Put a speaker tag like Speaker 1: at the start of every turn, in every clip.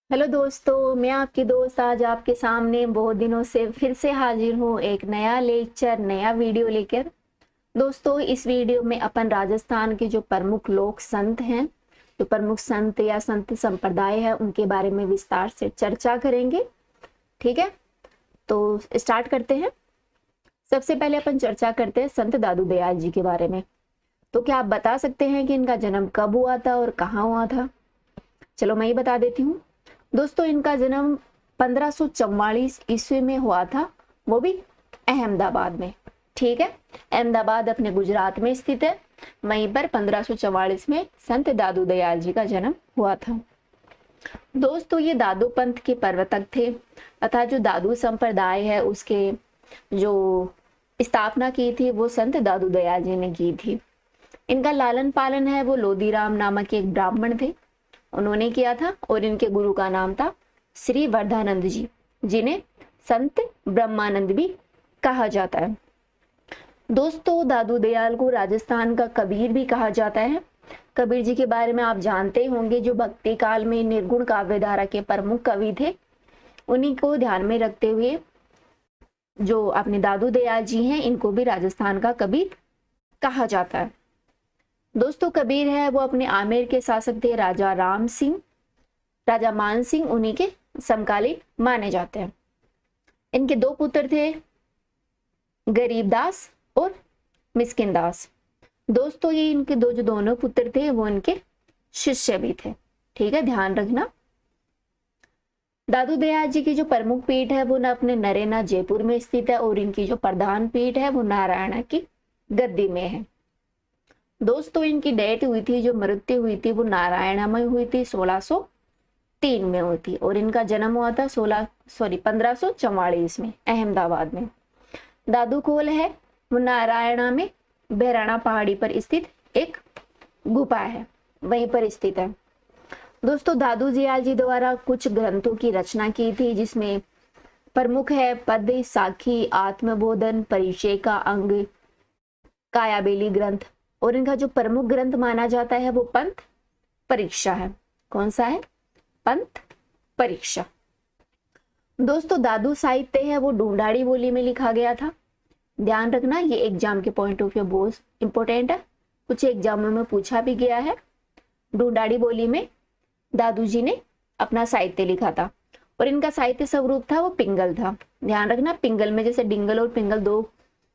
Speaker 1: Hello दोस्तों, मैं आपकी दोस्त आज आपके सामने बहुत दिनों से फिर से हाजिर हूँ एक नया लेक्चर नया वीडियो लेकर। दोस्तों, इस वीडियो में अपन राजस्थान के जो प्रमुख लोक संत हैं, जो प्रमुख संत या संत संप्रदाय है, उनके बारे में विस्तार से चर्चा करेंगे। ठीक है, तो स्टार्ट करते हैं। सबसे पहले अपन चर्चा करते हैं संत दादू दयाल जी के बारे में। तो क्या आप बता सकते हैं कि इनका जन्म कब हुआ था और कहाँ हुआ था? चलो मैं ही बता देती हूँ। दोस्तों, इनका जन्म 1544 ईस्वी में हुआ था, वो भी अहमदाबाद में। ठीक है, अहमदाबाद अपने गुजरात में स्थित है। वहीं पर 1544 में संत दादू दयाल जी का जन्म हुआ था। दोस्तों, ये दादू पंथ के प्रवर्तक थे तथा जो दादू संप्रदाय है उसके जो स्थापना की थी वो संत दादू दयाल जी ने की थी। इनका लालन पालन है वो लोदीराम नामक एक ब्राह्मण थे, उन्होंने किया था। और इनके गुरु का नाम था श्री वर्धानंद जी, जिन्हें संत ब्रह्मानंद भी कहा जाता है। दोस्तों, दादू दयाल को राजस्थान का कबीर भी कहा जाता है। कबीर जी के बारे में आप जानते होंगे, जो भक्ति काल में निर्गुण काव्य धारा के प्रमुख कवि थे। उन्हीं को ध्यान में रखते हुए जो अपने दादू दयाल जी हैं, इनको भी राजस्थान का कबीर कहा जाता है। दोस्तों, कबीर है वो अपने आमेर के शासक थे राजा राम सिंह, राजा मान सिंह, उन्हीं के समकालीन माने जाते हैं। इनके दो पुत्र थे, गरीबदास और मिस्किनदास। दोस्तों, ये इनके जो दोनों पुत्र थे वो इनके शिष्य भी थे। ठीक है, ध्यान रखना। दादू दयाल जी की जो प्रमुख पीठ है वो न अपने नरेना जयपुर में स्थित है और इनकी जो प्रधान पीठ है वो नारायणा की गद्दी में है। दोस्तों, इनकी डेथ हुई थी, जो मृत्यु हुई थी वो नारायणा में हुई थी, 1603 में हुई थी। और इनका जन्म हुआ था 1544 में अहमदाबाद में। दादू खोल है वो नारायणा में बहराणा पहाड़ी पर स्थित एक गुफा है, वहीं पर स्थित है। दोस्तों, दादू दयाल जी द्वारा कुछ ग्रंथों की रचना की थी, जिसमें प्रमुख है पद, साखी, आत्मबोधन, परिचय का अंग, कायाबेली ग्रंथ। और इनका जो प्रमुख ग्रंथ माना जाता है वो पंथ परीक्षा है। कौन सा है? पंथ परीक्षा। दोस्तों, दादू साहित्य है वो ढूंढाड़ी बोली में लिखा गया था। ध्यान रखना, ये एग्जाम के पॉइंट ऑफ व्यू बहुत इंपॉर्टेंट है, कुछ एग्जामों में पूछा भी गया है। ढूंढाड़ी बोली में दादू जी ने अपना साहित्य लिखा था और इनका साहित्य स्वरूप था वो पिंगल था। ध्यान रखना, पिंगल में जैसे डिंगल और पिंगल दो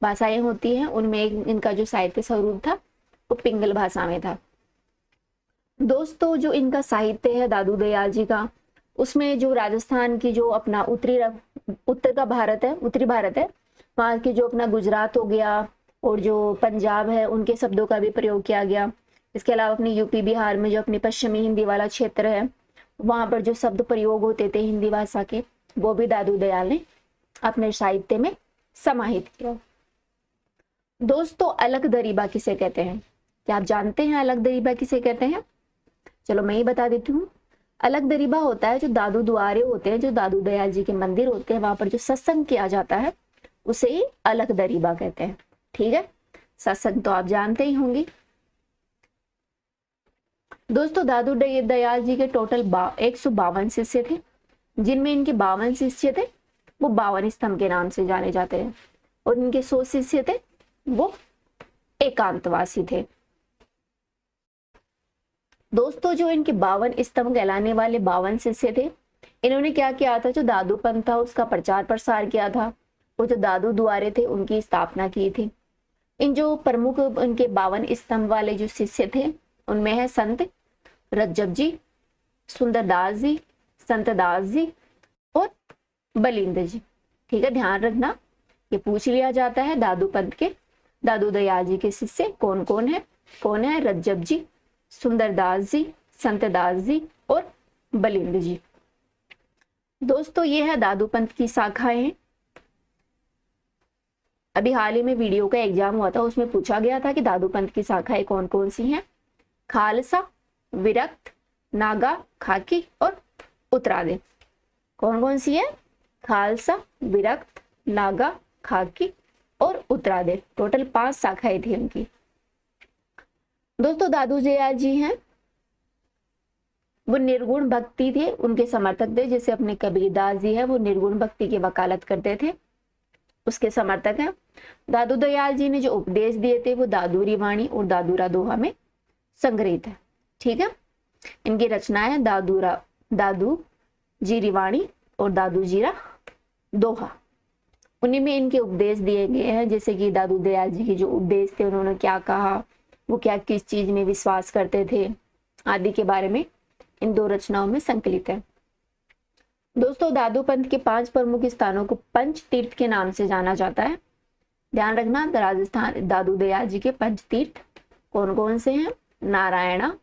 Speaker 1: भाषाएं होती हैं, उनमें इनका जो साहित्य स्वरूप था वो पिंगल भाषा में था। दोस्तों, जो इनका साहित्य है दादू दयाल जी का, उसमें जो राजस्थान की जो अपना उत्तर का भारत है, उत्तरी भारत है, वहाँ की जो अपना गुजरात हो गया और जो पंजाब है, उनके शब्दों का भी प्रयोग किया गया। इसके अलावा अपनी यूपी बिहार में जो अपनी पश्चिमी हिंदी वाला क्षेत्र है, वहां पर जो शब्द प्रयोग होते थे हिंदी भाषा के, वो भी दादू दयाल ने अपने साहित्य में समाहित किया। दोस्तों, अलग दरीबा किसे कहते हैं? क्या आप जानते हैं अलग दरीबा किसे कहते हैं? चलो मैं ही बता देती हूँ। अलग दरीबा होता है जो दादू द्वारे होते हैं, जो दादू दयाल जी के मंदिर होते हैं, वहां पर जो सत्संग किया जाता है उसे ही अलग दरीबा कहते हैं। ठीक है, सत्संग तो आप जानते ही होंगे। दोस्तों, दादू दयाल जी के टोटल 152 शिष्य थे, जिनमें इनके 52 शिष्य थे वो 52 स्तंभ के नाम से जाने जाते हैं और इनके 100 शिष्य थे वो एकांतवासी थे। दोस्तों, जो इनके 52 स्तंभ कहलाने वाले 52 शिष्य थे, इन्होंने क्या किया था? जो दादू पंथ था उसका प्रचार प्रसार किया था, वो जो दादू द्वारे थे उनकी स्थापना की थी। इन जो प्रमुख इनके 52 स्तंभ वाले जो शिष्य थे, उनमें है संत रज्जब जी, सुंदरदास जी, संतदास जी और बलिंद जी। ठीक है, ध्यान रखना, ये पूछ लिया जाता है दादू पंथ के, दादू दयाल जी के शिष्य कौन कौन है? कौन है? रज्जब जी, सुंदरदास जी, संतदास जी और बलिंद जी। दोस्तों, ये है दादू पंथ की शाखाएं। अभी हाल ही में वीडियो का एग्जाम हुआ था, उसमें पूछा गया था कि दादू पंथ की शाखाएं कौन कौन सी हैं। खालसा, विरक्त, नागा, खाकी और उत्तरादे। कौन कौन सी है? खालसा, विरक्त, नागा, खाकी और उत्तरादे। टोटल 5 शाखाएं थी उनकी। दोस्तों, दादू दयाल जी हैं वो निर्गुण भक्ति थे, उनके समर्थक थे। जैसे अपने कबीरदास जी है, वो निर्गुण भक्ति की वकालत करते थे, उसके समर्थक हैं। दादू दयाल जी ने जो उपदेश दिए थे वो दादूरी वाणी और दादूरा दोहा में संग्रहित है। ठीक है, इनकी रचनाएं है दादू जीरी वाणी और दादू जीरा दोहा। उन्हीं में इनके उपदेश दिए गए हैं, जैसे कि दादू दयाल जी के जो उपदेश थे, उन्होंने क्या कहा, वो क्या किस चीज में विश्वास करते थे आदि के बारे में इन दो रचनाओं में संकलित है। दोस्तों, दादू पंथ के 5 प्रमुख स्थानों को पंच तीर्थ के नाम से जाना जाता है। ध्यान रखना, राजस्थान दादू दयाल जी के पंच तीर्थ कौन कौन से हैं? नारायणा,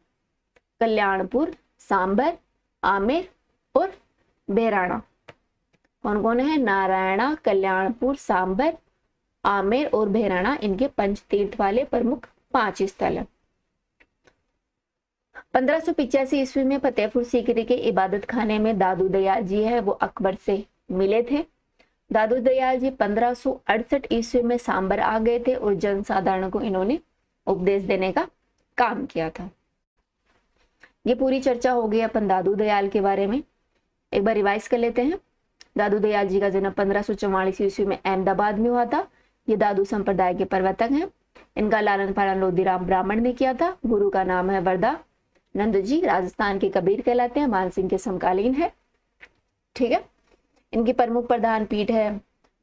Speaker 1: कल्याणपुर, सांबर, आमेर और बेराणा। कौन कौन है? नारायणा, कल्याणपुर, सांबर, आमेर और बेराणा इनके पंच तीर्थ वाले प्रमुख 5 स्थल है। 1585 ईस्वी में फतेहपुर सीकरी के इबादत खाने में दादू दयाल जी है वो अकबर से मिले थे। दादू दयाल जी 1568 ईस्वी में सांबर आ गए थे और जनसाधारण को इन्होंने उपदेश देने का काम किया था। ये पूरी चर्चा हो गई अपन दादू दयाल के बारे में। एक बार रिवाइज कर लेते हैं। दादू दयाल जी का जन्म 1544 ईस्वी में अहमदाबाद में हुआ था। ये दादू संप्रदाय के प्रवर्तक हैं। इनका लालन पालन लोधीराम ब्राह्मण ने किया था। गुरु का नाम है वरदा नंद जी, राजस्थान के कबीर कहलाते हैं, मानसिंह के समकालीन है। ठीक है, इनकी प्रमुख प्रधान पीठ है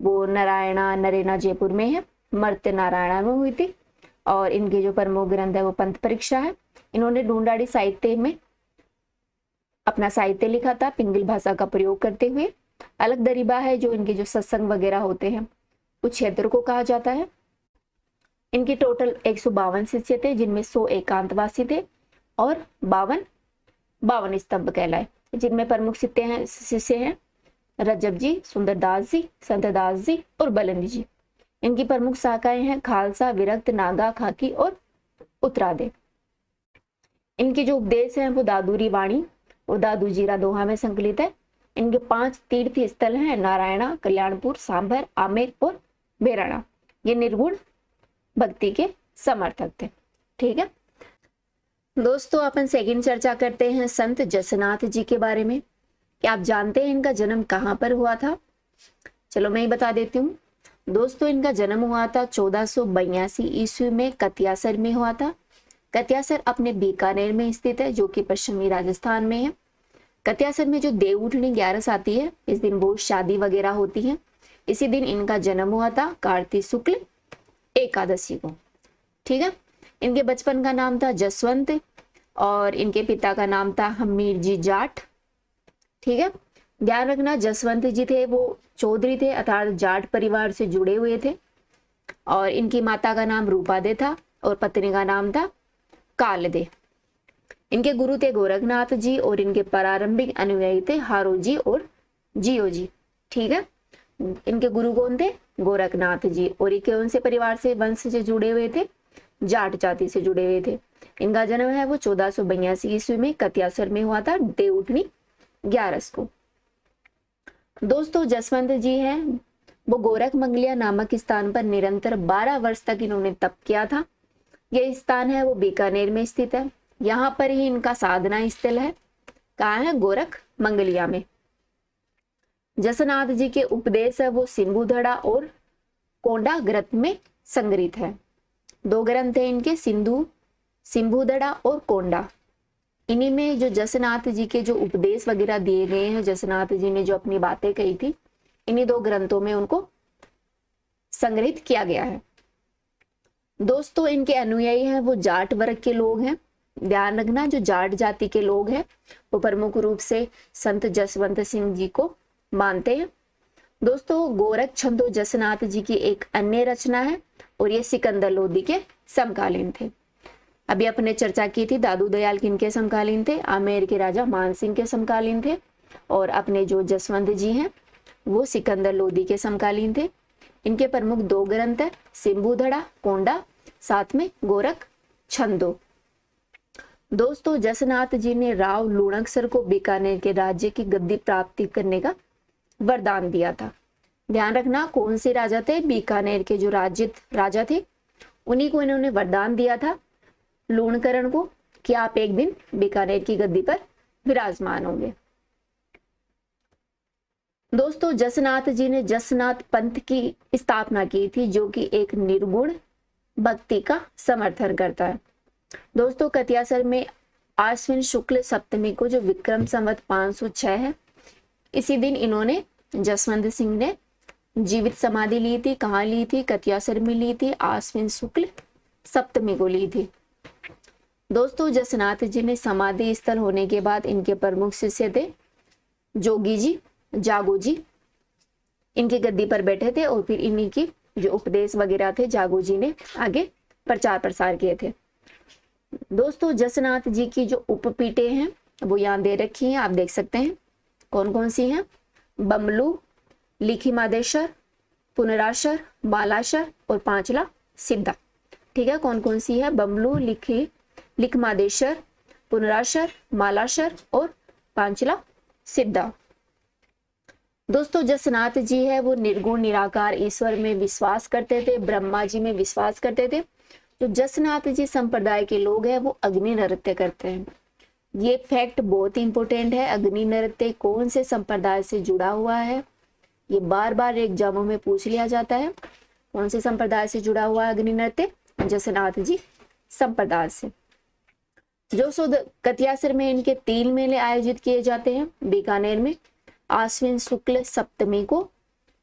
Speaker 1: वो नारायणा नरेना जयपुर में है, मर्त्य नारायणा में हुई थी। और इनके जो प्रमुख ग्रंथ है वो पंथ परीक्षा है। इन्होंने ढूंढाड़ी साहित्य में अपना साहित्य लिखा था पिंगल भाषा का प्रयोग करते हुए। अलग दरीबा है जो इनके जो सत्संग वगैरह होते हैं उस क्षेत्र को कहा जाता है। इनके टोटल 152 शिष्य थे, जिनमें 100 एकांतवासी थे और 52 स्तंभ कहलाए, जिनमें प्रमुख शिष्य हैं रजब जी, सुंदरदास जी, संतदास जी और बलंदी जी। इनकी प्रमुख शाखाएं हैं खालसा, विरक्त, नागा, खाकी और उत्तरादे। इनके जो उपदेश हैं वो दादूरी वाणी और दादू जीरा दोहा में संकलित है। इनके 5 तीर्थ स्थल हैं नारायणा, कल्याणपुर, सांभर, आमेर और बेराणा। ये निर्गुण भक्ति के समर्थक थे। ठीक है दोस्तों, अपन सेकंड चर्चा करते हैं संत जसनाथ जी के बारे में। क्या आप जानते हैं इनका जन्म कहाँ पर हुआ था? चलो मैं ही बता देती हूँ। दोस्तों, इनका जन्म हुआ था 1482 ईस्वी में कतियासर में हुआ था। कतियासर अपने बीकानेर में स्थित है, जो कि पश्चिमी राजस्थान में है। कतियासर में जो देवउठनी 11 आती है, इस दिन बहुत शादी वगैरह होती है। इसी दिन इनका जन्म हुआ था, कार्तिक शुक्ल एकादशी को। ठीक है, इनके बचपन का नाम था जसवंत और इनके पिता का नाम था हमीर जी जाट। ठीक है, ध्यान रखना, जसवंत जी थे वो चौधरी थे, अर्थात जाट परिवार से जुड़े हुए थे। और इनकी माता का नाम रूपादे था और पत्नी का नाम था कालदे। इनके गुरु थे गोरखनाथ जी और इनके प्रारंभिक अनुयायी थे हारो जी और जियो जी। ठीक है, इनके गुरु कौन थे? गोरखनाथ जी। और ये कौन से परिवार से वंश से जुड़े हुए थे? जाट जाति से जुड़े हुए थे। इनका जन्म है वो 1482 ईस्वी में कतियासर में हुआ था, देवउठनी 11 को। दोस्तों, जसवंत जी हैं वो गोरख मंगलिया नामक स्थान पर निरंतर 12 वर्ष तक इन्होंने तप किया था। यह स्थान है वो बीकानेर में स्थित है। यहाँ पर ही इनका साधना स्थल है। कहाँ है? गोरख मंगलिया में। जसनाथ जी के उपदेश है वो सिंबुधड़ा और कोंडा ग्रंथ में संग्रहित है। 2 ग्रंथ है इनके, सिंबुधड़ा और कोंडा। इन्हीं में जो जसनाथ जी के जो उपदेश वगैरह दिए गए हैं, जसनाथ जी ने जो अपनी बातें कही थी, इन्हीं 2 ग्रंथों में उनको संग्रहित किया गया है। दोस्तों, इनके अनुयायी हैं वो जाट वर्ग के लोग हैं। ध्यान रखना, जो जाट जाति के लोग हैं वो प्रमुख रूप से संत जसवंत सिंह जी को मानते हैं। दोस्तों, गोरख छंदो जसनाथ जी की एक अन्य रचना है और ये सिकंदर लोधी के समकालीन थे। अभी अपने चर्चा की थी दादू दयाल किनके समकालीन थे? आमेर के राजा मानसिंह के समकालीन थे। और अपने जो जसवंत जी हैं वो सिकंदर लोधी के समकालीन थे। इनके प्रमुख 2 ग्रंथ है, सिंबुधड़ा, कोंडा, साथ में गोरख छंदो। दोस्तों, जसनाथ जी ने राव लूणकसर को बीकानेर के राज्य की गद्दी प्राप्ति करने का वरदान दिया था। ध्यान रखना, कौन से राजा थे? बीकानेर के जो राजा थे उन्हीं को इन्होंने वरदान दिया था लूणकरण को कि आप एक दिन बीकानेर की गद्दी पर विराजमान होंगे। दोस्तों जसनाथ जी ने जसनाथ पंथ की स्थापना की थी, जो कि एक निर्गुण भक्ति का समर्थन करता है। दोस्तों कतियासर में आश्विन शुक्ल सप्तमी को, जो विक्रम संवत 506 है, इसी दिन इन्होंने, जसवंत सिंह ने जीवित समाधि ली थी। कहाँ ली थी? कतियासर में ली थी, आश्विन शुक्ल सप्तमी को ली थी। दोस्तों जसनाथ जी ने समाधि स्थल होने के बाद इनके प्रमुख शिष्य थे जोगी जी, जागो जी, इनकी गद्दी पर बैठे थे और फिर इन्हीं की जो उपदेश वगैरह थे जागो जी ने आगे प्रचार प्रसार किए थे। दोस्तों जसनाथ जी की जो उपपीठे हैं वो यहाँ दे रखी हैं, आप देख सकते हैं कौन कौन सी हैं। बमलू, लिखिमादेश्वर, पुनराशर, मालाशर और पांचला सिद्धा। ठीक है, कौन कौन सी है? बमलू, लिखमादेश्वर, पुनराशर, मालाशर और पांचला सिद्धा। दोस्तों जसनाथ जी है वो निर्गुण निराकार ईश्वर में विश्वास करते थे, ब्रह्मा जी में विश्वास करते थे। जो जसनाथ जी संप्रदाय के लोग हैं वो अग्नि नृत्य करते हैं। ये फैक्ट बहुत इंपॉर्टेंट है। अग्नि नृत्य कौन से संप्रदाय से जुड़ा हुआ है? ये बार बार एग्जामों में पूछ लिया जाता है। कौन से संप्रदाय से जुड़ा हुआ है अग्नि नृत्य? जसनाथ जी संप्रदाय से। जो कतियासर में इनके 3 मेले आयोजित किए जाते हैं। बीकानेर में आश्विन शुक्ल सप्तमी को,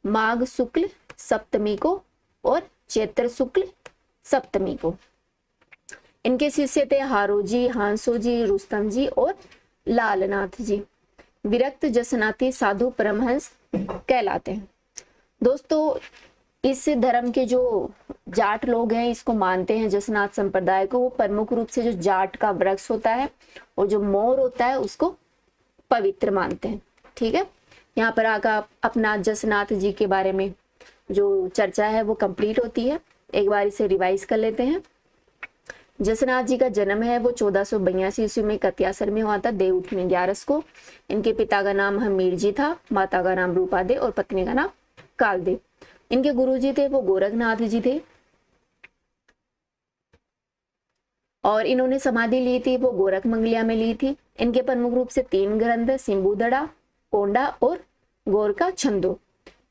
Speaker 1: माघ शुक्ल सप्तमी को और चैत्र शुक्ल सप्तमी को। इनके शिष्य थे हारो जी, हांसो जी, रुस्तम जी और लालनाथ जी। विरक्त जसनाथी साधु परमहंस कहलाते हैं। दोस्तों इस धर्म के जो जाट लोग हैं इसको मानते हैं जसनाथ संप्रदाय को। वो प्रमुख रूप से जो जाट का वृक्ष होता है और जो मोर होता है उसको पवित्र मानते हैं। ठीक है, यहाँ पर आकर अपना जसनाथ जी के बारे में जो चर्चा है वो कंप्लीट होती है। एक बार इसे रिवाइज कर लेते हैं। जसनाथ जी का जन्म है वो 1482 ईस्वी में कतियासर में हुआ था, देवउठनी 11 को। इनके पिता का नाम हमीर जी था, माता का नाम रूपादे और पत्नी का नाम कालदे। इनके गुरु जी थे वो गोरखनाथ जी थे और इन्होंने समाधि ली थी वो गोरख मंगलिया में ली थी। इनके प्रमुख रूप से 3 ग्रंथ सिंबुदड़ा, कोंडा और गोरका छंदो।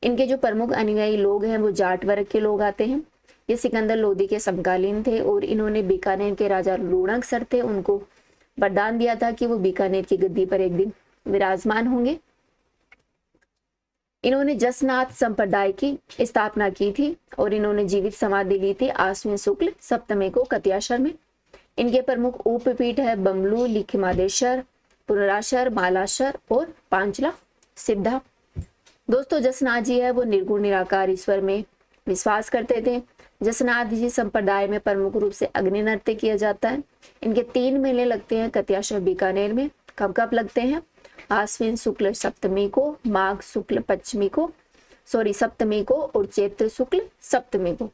Speaker 1: इनके जो प्रमुख अनुयायी लोग हैं वो जाट वर्ग के लोग आते हैं। ये सिकंदर लोदी के समकालीन थे और इन्होंने बीकानेर के राजा लूणक सर थे, उनको वरदान दिया था कि वो बीकानेर की गद्दी पर एक दिन विराजमान होंगे। इन्होंने जसनाथ संप्रदाय की स्थापना की थी और इन्होंने जीवित समाधि ली थी आश्विन शुक्ल सप्तमी को कतियासर में। इनके प्रमुख उपपीठ है बमलू, लिखिमादेश्वर, पुनराशर, मालाशर और पांचला सिद्धा। दोस्तों जसनाथ जी है वो निर्गुण निराकार ईश्वर में विश्वास करते थे। जसनाथ जी संप्रदाय में प्रमुख रूप से अग्नि नृत्य किया जाता है। इनके 3 मेले लगते हैं कतियासर बीकानेर में। कब कब लगते हैं? आश्विन शुक्ल सप्तमी को, माघ शुक्ल सप्तमी को और चैत्र शुक्ल सप्तमी को।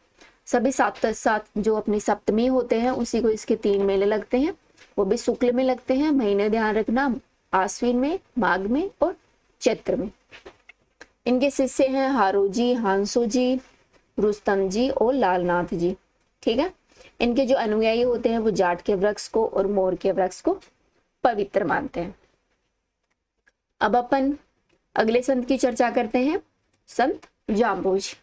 Speaker 1: सभी 7 जो अपनी सप्तमी होते हैं उसी को इसके 3 मेले लगते हैं, वो भी शुक्ल में लगते हैं। महीने ध्यान रखना, आश्विन में, माघ में और चैत्र में। इनके शिष्य हैं हारो जी, हांसो जी, रुस्तम जी और लालनाथ जी। ठीक है, इनके जो अनुयायी होते हैं वो जाट के वृक्ष को और मोर के वृक्ष को पवित्र मानते हैं। अब अपन अगले संत की चर्चा करते हैं, संत जाम्बोजी।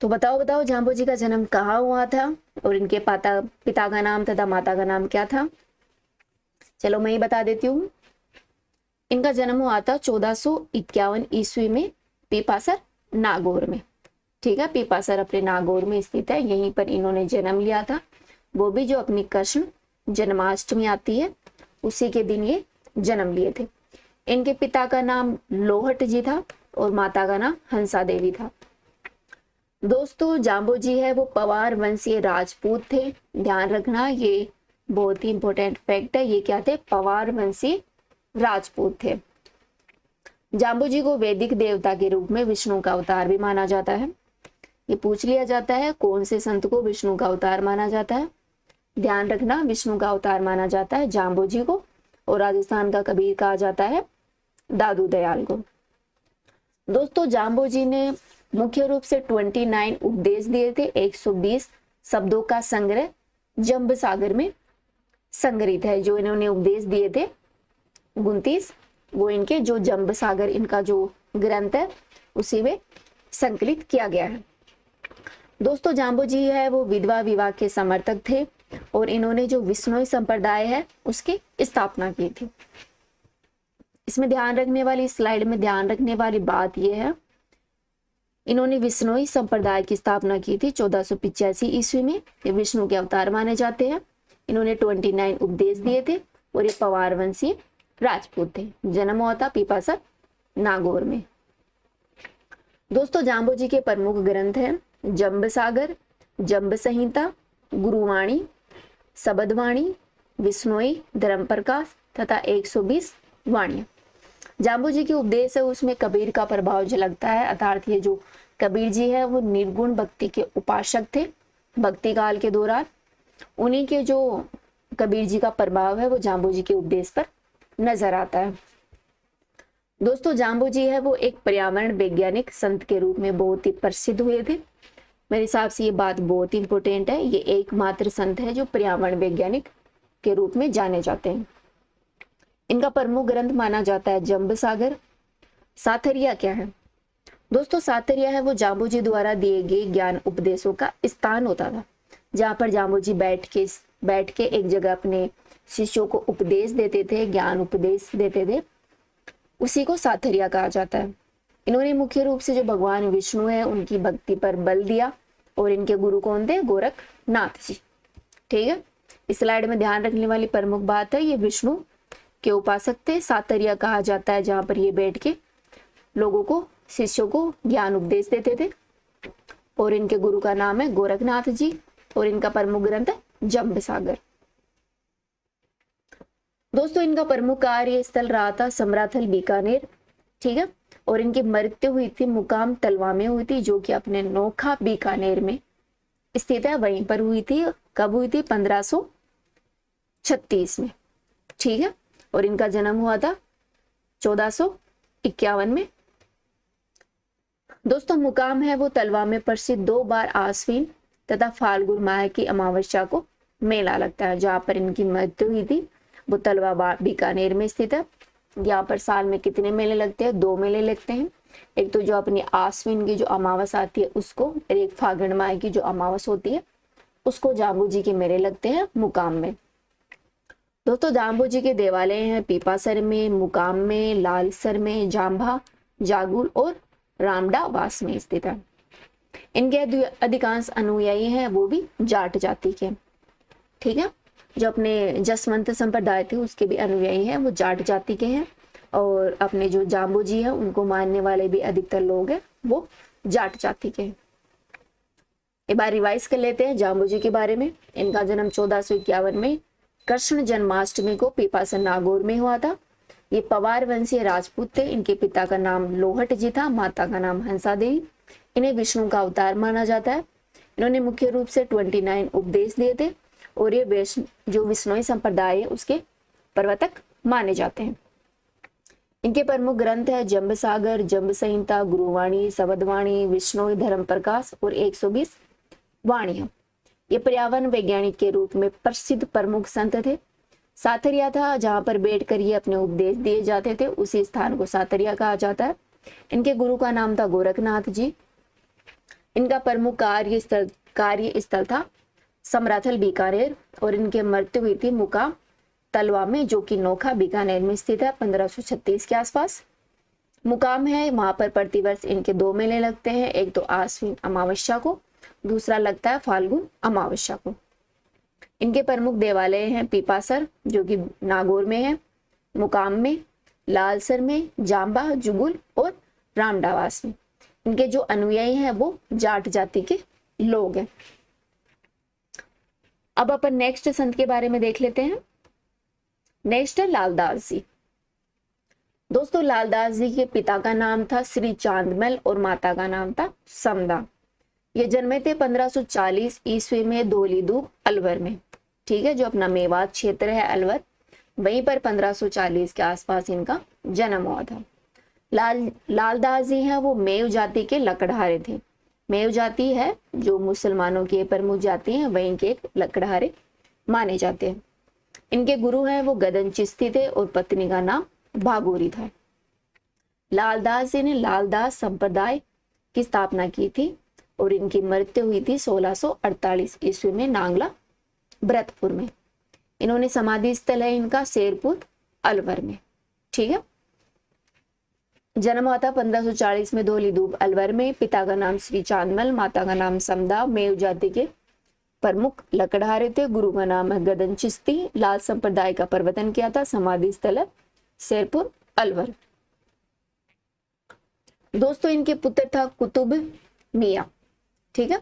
Speaker 1: तो बताओ जाम्बोजी का जन्म कहाँ हुआ था और इनके पिता का नाम तथा माता का नाम क्या था? चलो मैं ही बता देती हूँ। इनका जन्म हुआ था 1451 ईस्वी में पीपासर नागौर में। ठीक है, पीपासर अपने नागौर में स्थित है, यहीं पर इन्होंने जन्म लिया था। वो भी जो अपनी कृष्ण जन्माष्टमी आती है उसी के दिन ये जन्म लिए थे। इनके पिता का नाम लोहट जी था और माता का नाम हंसा देवी था। दोस्तों जाम्बो जी है वो पवार वंशीय राजपूत थे। ध्यान रखना, ये बहुत ही इंपॉर्टेंट फैक्ट है। ये क्या थे? पवार वंशीय राजपूत थे। जाम्बो जी को वैदिक देवता के रूप में विष्णु का अवतार भी माना जाता है। ये पूछ लिया जाता है कौन से संत को विष्णु का अवतार माना जाता है। ध्यान रखना, विष्णु का अवतार माना जाता है जाम्बो जी को और राजस्थान का कबीर कहा जाता है दादू दयाल को। दोस्तों जाम्बो जी ने मुख्य रूप से 29 उपदेश दिए थे। 120 शब्दों का संग्रह जंब सागर में संग्रहित है। जो इन्होंने उपदेश दिए थे 29 वो इनके जो जंब सागर इनका जो ग्रंथ है उसी में संकलित किया गया है। दोस्तों जाम्बो जी है वो विधवा विवाह के समर्थक थे और इन्होंने जो विश्नोई संप्रदाय है उसकी स्थापना की थी। इसमें ध्यान रखने वाली स्लाइड में ध्यान रखने वाली बात यह है, इन्होंने विश्नोई संप्रदाय की स्थापना की थी 1485 ईस्वी में। ये विष्णु के अवतार माने जाते हैं। इन्होंने 29 उपदेश दिए थे और ये पवार वंशीय राजपूत थे। जन्म हुआ था पीपासर नागौर में। दोस्तों जाम्बो जी के प्रमुख ग्रंथ हैं जंब सागर, जंब संहिता, गुरुवाणी, शबदवाणी, विश्नोई, धर्म प्रकाश तथा 120 वाणियां। जाम्बो जी के उपदेश है उसमें कबीर का प्रभाव झलकता है, अर्थात ये जो कबीर जी है वो निर्गुण भक्ति के उपासक थे। भक्ति काल के दौरान उन्हीं के जो कबीर जी का प्रभाव है वो जाम्बो जी के उपदेश पर नजर आता है। दोस्तों जाम्बो जी है वो एक पर्यावरण वैज्ञानिक संत के रूप में बहुत ही प्रसिद्ध हुए थे। मेरे हिसाब से ये बात बहुत ही इंपॉर्टेंट है। ये एकमात्र संत है जो पर्यावरण वैज्ञानिक के रूप में जाने जाते हैं। इनका प्रमुख ग्रंथ माना जाता है जंब सागर। साथरिया क्या है? दोस्तों साथरिया है वो जाम्बो जी द्वारा दिए गए ज्ञान उपदेशों का स्थान होता था, जहाँ पर जाम्बो जी बैठ के एक जगह अपने शिष्यों को उपदेश देते थे, ज्ञान उपदेश देते थे, उसी को साथरिया कहा जाता है। इन्होंने मुख्य रूप से जो भगवान विष्णु है उनकी भक्ति पर बल दिया और इनके गुरु कौन थे? गोरखनाथ जी। ठीक है, इस स्लाइड में ध्यान रखने वाली प्रमुख बात है ये विष्णु के उपासक थे। सातरिया कहा जाता है जहां पर ये बैठ के लोगों को, शिष्यों को ज्ञान उपदेश देते थे और इनके गुरु का नाम है गोरखनाथ जी और इनका प्रमुख ग्रंथ है जंब सागर। दोस्तों इनका प्रमुख कार्य स्थल रहा था समराथल बीकानेर। ठीक है, और इनकी मृत्यु हुई थी मुकाम तलवा में हुई थी, जो कि अपने नोखा बीकानेर में स्थित है, वहीं पर हुई थी। कब हुई थी? 1536 में। ठीक है, और इनका जन्म हुआ था 1451 में। दोस्तों मुकाम है वो तलवा में प्रसिद्ध 2 बार आश्विन तथा फाल्गुन माह की अमावस्या को मेला लगता है। जहां पर इनकी मृत्यु हुई थी वो तलवा बीकानेर में स्थित है। यहाँ पर साल में कितने मेले लगते हैं? 2 मेले लगते हैं। एक तो जो अपनी आश्विन की जो अमावस आती है उसको, और एक फागुन माह की जो अमावस होती है उसको जाम्बो जी के मेले लगते हैं मुकाम में। दोस्तों जाम्बो जी के देवालय हैं पीपासर में, मुकाम में, लालसर में, जाम्भा, जागुल और रामडावास में स्थित है। इनके अधिकांश अनुयायी हैं वो भी जाट जाति के। ठीक है, जो अपने जसवंत संप्रदाय थे उसके भी अनुयायी हैं वो जाट जाति के हैं और अपने जो जाम्बो जी हैं उनको मानने वाले भी अधिकतर लोग हैं वो जाट जाति के हैं। एक बार रिवाइज कर लेते हैं जाम्बो जी के बारे में। इनका जन्म 1451 में कृष्ण जन्माष्टमी को पीपासन नागौर में हुआ था। ये पवार वंशीय राजपूत थे। इनके पिता का नाम लोहट जी था, माता का नाम हंसा देवी। इन्हें विष्णु का अवतार माना जाता है। इन्होंने मुख्य रूप से 29 उपदेश दिए थे और ये जो विष्णोई संप्रदाय है उसके प्रवर्तक माने जाते हैं। इनके प्रमुख ग्रंथ है जंब सागर, जंब संहिता, गुरुवाणी, शबदवाणी, विष्णोई, धर्म प्रकाश और 120 वाणियां। ये पर्यावरण वैज्ञानिक के रूप में प्रसिद्ध प्रमुख संत थे। साथरिया था जहां पर बैठकर ये अपने उपदेश दिए जाते थे, उसी स्थान को साथरिया कहा जाता है। इनके गुरु का नाम था गोरखनाथ जी। इनका प्रमुख कार्य स्थल था समराथल बीकानेर और इनके मृत्यु हुई थी मुकाम तलवा में, जो कि नोखा बीकानेर में स्थित है 1536 के आसपास। मुकाम है वहां पर प्रतिवर्ष इनके 2 मेले लगते हैं, एक तो आश्विन अमावस्या को, दूसरा लगता है फाल्गुन अमावस्या को। इनके प्रमुख देवालय हैं पीपासर जो कि नागौर में है, मुकाम में, लालसर में, जाम्बा, जुगुल और रामडावास में। इनके जो अनुयायी हैं वो जाट जाति के लोग हैं। अब अपन नेक्स्ट संत के बारे में देख लेते हैं। नेक्स्ट है लालदास जी। दोस्तों लालदास जी के पिता का नाम था श्री चांदमल और माता का नाम था समदा। ये जन्मे थे 1540 ईस्वी में धौलीधूप अलवर में। ठीक है, जो अपना मेवात क्षेत्र है अलवर, वहीं पर 1540 के आसपास इनका जन्म हुआ था। लालदास जी हैं वो मेव जाति के लकड़हारे थे। मेव जाति है जो मुसलमानों की प्रमुख जाति है, वहीं के एक लकड़हारे माने जाते हैं। इनके गुरु हैं वो गदन चिश्ती थे और पत्नी का नाम भागोरी था। लालदास जी ने लालदास संप्रदाय की स्थापना की थी और इनकी मृत्यु हुई थी 1648 ईस्वी में नांगला भरतपुर में। इन्होंने समाधि स्थल है इनका शेरपुर अलवर में। ठीक है। जन्म हुआ था 1540 में धौलीधूप अलवर में। पिता का नाम श्री चांदमल, माता का नाम समदा। मेव जाति के प्रमुख लकड़हारे थे। गुरु का नाम है गदन चिश्ती। लाल संप्रदाय का प्रवर्तन किया था। समाधि स्थल है शेरपुर अलवर। दोस्तों इनके पुत्र था कुतुब मियाँ। ठीक है,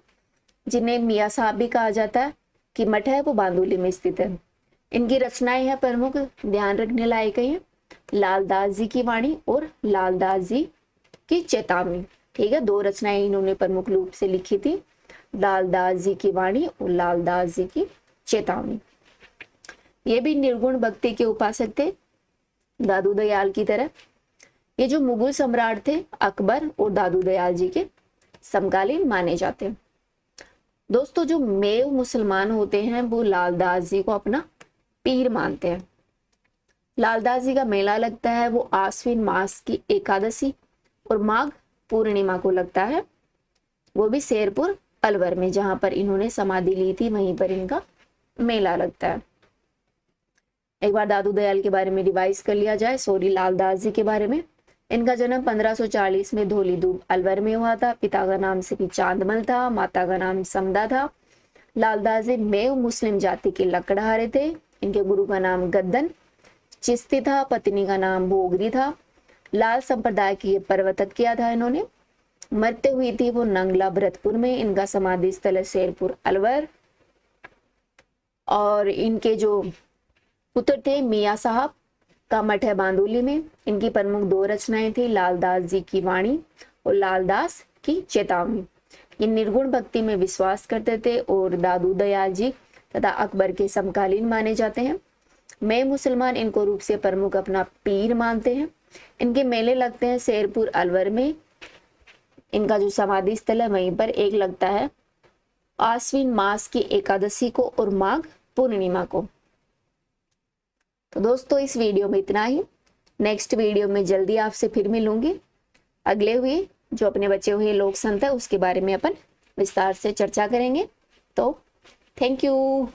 Speaker 1: जिन्हें मियाँ साहब भी कहा जाता है। कि मठ है वो बांदोली में स्थित है। इनकी रचनाएं है प्रमुख, ध्यान रखने लायक है। लालदास जी की वाणी और लालदास जी की चेतावनी। ठीक है, दो रचनाएं इन्होंने प्रमुख रूप से लिखी थी, लालदास जी की वाणी और लालदास जी की चेतावनी। ये भी निर्गुण भक्ति के उपासक थे दादू दयाल की तरह। ये जो मुगल सम्राट थे अकबर और दादू दयाल जी के समकालीन माने जाते हैं। दोस्तों जो मेव मुसलमान होते हैं वो लालदास जी को अपना पीर मानते हैं। लालदास जी का मेला लगता है वो आश्विन मास की एकादशी और माघ पूर्णिमा को लगता है, वो भी शेरपुर अलवर में, जहां पर इन्होंने समाधि ली थी वहीं पर इनका मेला लगता है। एक बार दादू दयाल के बारे में रिवाइज कर लिया जाए, लालदास जी के बारे में। इनका जन्म 1540 में धौलीधूप अलवर में हुआ था। पिता का नाम श्री चांदमल था, माता का नाम समदा था। लालदास जी मेव मुस्लिम जाति के लकड़हारे थे। इनके गुरु का नाम गद्दन चिश्ती था, पत्नी का नाम भोगरी था। लाल संप्रदाय की प्रवर्तक किया था इन्होंने। मृत्यु हुई थी वो नंगला भरतपुर में। इनका समाधि स्थल है शेरपुर अलवर। और इनके जो पुत्र थे मियाँ साहब का मठ है बांदोली में। इनकी प्रमुख दो रचनाएं थी, लालदास जी की वाणी और लालदास की चेतावनी। ये निर्गुण भक्ति में विश्वास करते थे और दादू दयाल जी तथा अकबर के समकालीन माने जाते हैं। मैं मुसलमान इनको रूप से प्रमुख अपना पीर मानते हैं। इनके मेले लगते हैं शेरपुर अलवर में। इनका जो समाधि स्थल है वहीं पर एक लगता है आश्विन मास की एकादशी को और माघ पूर्णिमा को। तो दोस्तों इस वीडियो में इतना ही। नेक्स्ट वीडियो में जल्दी आपसे फिर मिलूंगी। अगले हुए जो अपने बचे हुए लोक संत है उसके बारे में अपन विस्तार से चर्चा करेंगे। तो थैंक यू।